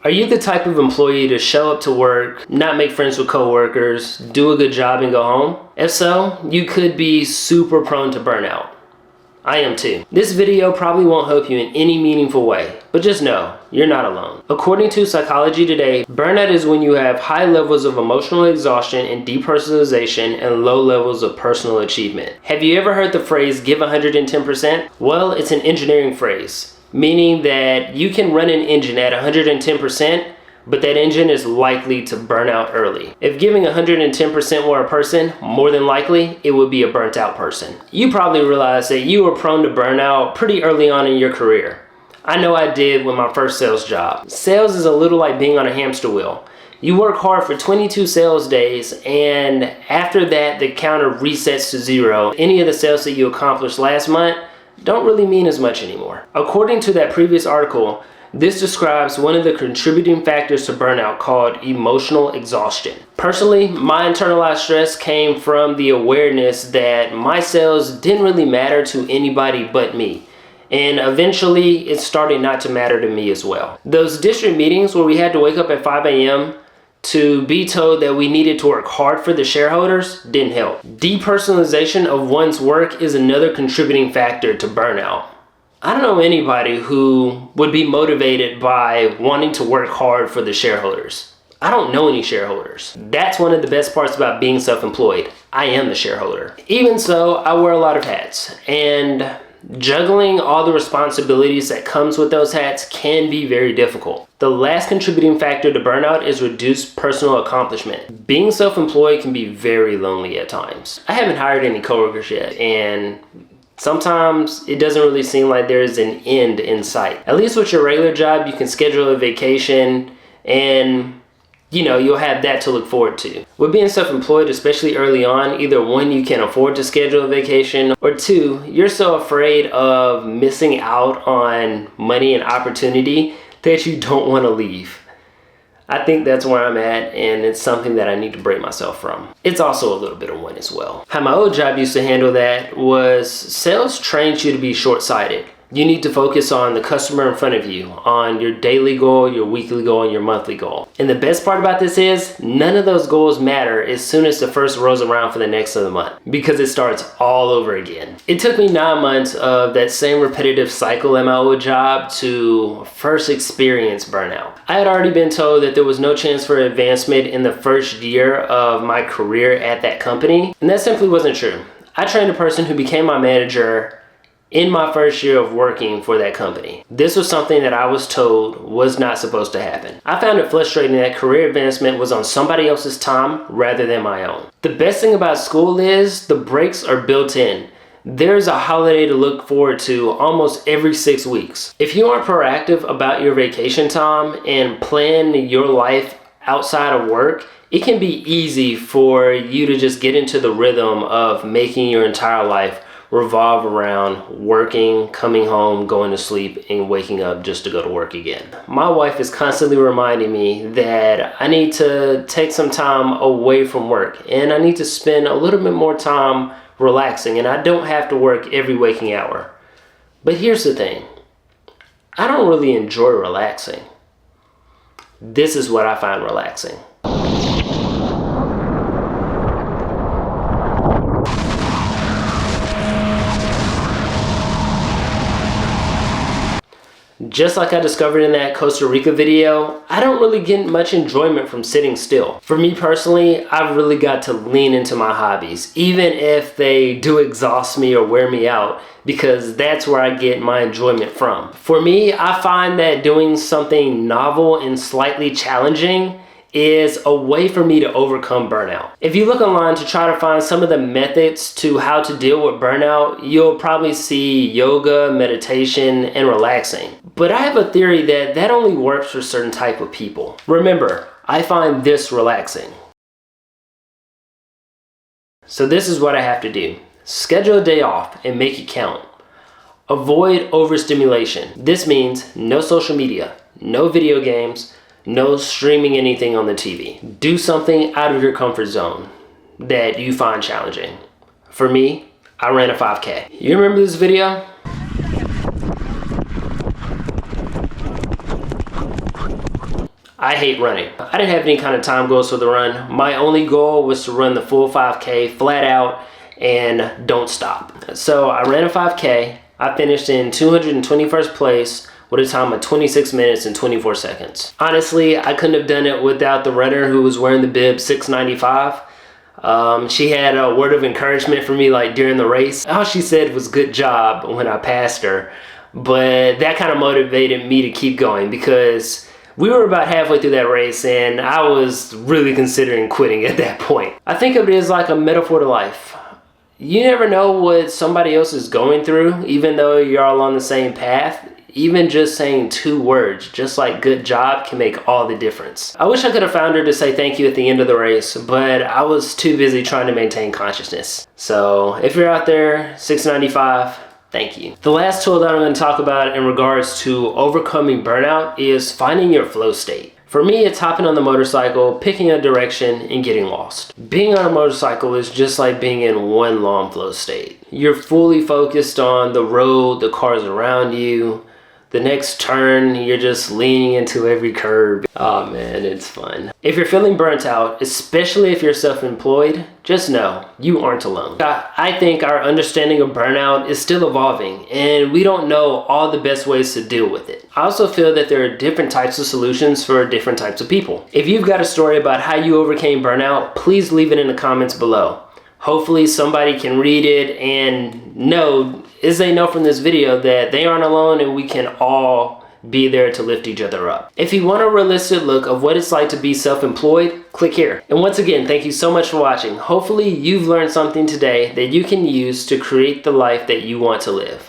Are you the type of employee to show up to work, not make friends with coworkers, do a good job and go home? If so, you could be super prone to burnout. I am too. This video probably won't help you in any meaningful way, but just know, you're not alone. According to Psychology Today, burnout is when you have high levels of emotional exhaustion and depersonalization and low levels of personal achievement. Have you ever heard the phrase, give 110%? Well, it's an engineering phrase, meaning that you can run an engine at 110%, but that engine is likely to burn out early. If giving 110% were a person, more than likely, it would be a burnt out person. You probably realize that you were prone to burnout pretty early on in your career. I know I did with my first sales job. Sales is a little like being on a hamster wheel. You work hard for 22 sales days, and after that, the counter resets to zero. Any of the sales that you accomplished last month don't really mean as much anymore. According to that previous article, this describes one of the contributing factors to burnout called emotional exhaustion. Personally, my internalized stress came from the awareness that my sales didn't really matter to anybody but me. And eventually, it started not to matter to me as well. Those district meetings where we had to wake up at 5 a.m. to be told that we needed to work hard for the shareholders didn't help. Depersonalization of one's work is another contributing factor to burnout. I don't know anybody who would be motivated by wanting to work hard for the shareholders. I don't know any shareholders. That's one of the best parts about being self-employed. I am the shareholder. Even so, I wear a lot of hats, and juggling all the responsibilities that comes with those hats can be very difficult. The last contributing factor to burnout is reduced personal accomplishment. Being self-employed can be very lonely at times. I haven't hired any coworkers yet, and sometimes it doesn't really seem like there's an end in sight. At least with your regular job, you can schedule a vacation and you'll have that to look forward to. With being self-employed, especially early on, either one, you can't afford to schedule a vacation, or two, you're so afraid of missing out on money and opportunity that you don't want to leave. I think that's where I'm at, and it's something that I need to break myself from. It's also a little bit of one as well. How my old job used to handle that was sales trains you to be short-sighted. You need to focus on the customer in front of you, on your daily goal, your weekly goal, and your monthly goal. And the best part about this is none of those goals matter as soon as the first rolls around for the next of the month, because it starts all over again. It took me 9 months of that same repetitive cycle in my old job to first experience burnout. I had already been told that there was no chance for advancement in the first year of my career at that company, and that simply wasn't true. I trained a person who became my manager in my first year of working for that company. This was something that I was told was not supposed to happen. I found it frustrating that career advancement was on somebody else's time rather than my own. The best thing about school is the breaks are built in. There's a holiday to look forward to almost every 6 weeks. If you aren't proactive about your vacation time and plan your life outside of work, it can be easy for you to just get into the rhythm of making your entire life revolve around working, coming home, going to sleep, and waking up just to go to work again. My wife is constantly reminding me that I need to take some time away from work, and I need to spend a little bit more time relaxing, and I don't have to work every waking hour. But here's the thing, I don't really enjoy relaxing. This is what I find relaxing. Just like I discovered in that Costa Rica video, I don't really get much enjoyment from sitting still. For me personally, I've really got to lean into my hobbies, even if they do exhaust me or wear me out, because that's where I get my enjoyment from. For me, I find that doing something novel and slightly challenging is a way for me to overcome burnout. If you look online to try to find some of the methods to how to deal with burnout, you'll probably see yoga, meditation, and relaxing. But I have a theory that that only works for certain type of people. Remember, I find this relaxing. So this is what I have to do. Schedule a day off and make it count. Avoid overstimulation. This means no social media, no video games, no streaming anything on the TV. Do something out of your comfort zone that you find challenging. For me, I ran a 5K. You remember this video? I hate running. I didn't have any kind of time goals for the run. My only goal was to run the full 5K flat out and don't stop. So I ran a 5K. I finished in 221st place with a time of 26 minutes and 24 seconds. Honestly, I couldn't have done it without the runner who was wearing the bib 695. She had a word of encouragement for me like during the race. All she said was good job when I passed her, but that kind of motivated me to keep going because we were about halfway through that race and I was really considering quitting at that point. I think of it as like a metaphor to life. You never know what somebody else is going through, even though you're all on the same path. Even just saying 2 words, just like good job, can make all the difference. I wish I could have found her to say thank you at the end of the race, but I was too busy trying to maintain consciousness. So if you're out there, 695, thank you. The last tool that I'm going to talk about in regards to overcoming burnout is finding your flow state. For me, it's hopping on the motorcycle, picking a direction, and getting lost. Being on a motorcycle is just like being in one long flow state. You're fully focused on the road, the cars around you. The next turn, you're just leaning into every curve. Oh man, it's fun. If you're feeling burnt out, especially if you're self-employed, just know you aren't alone. I think our understanding of burnout is still evolving and we don't know all the best ways to deal with it. I also feel that there are different types of solutions for different types of people. If you've got a story about how you overcame burnout, please leave it in the comments below. Hopefully somebody can read it and know from this video that they aren't alone and we can all be there to lift each other up. If you want a realistic look of what it's like to be self-employed, click here. And once again, thank you so much for watching. Hopefully you've learned something today that you can use to create the life that you want to live.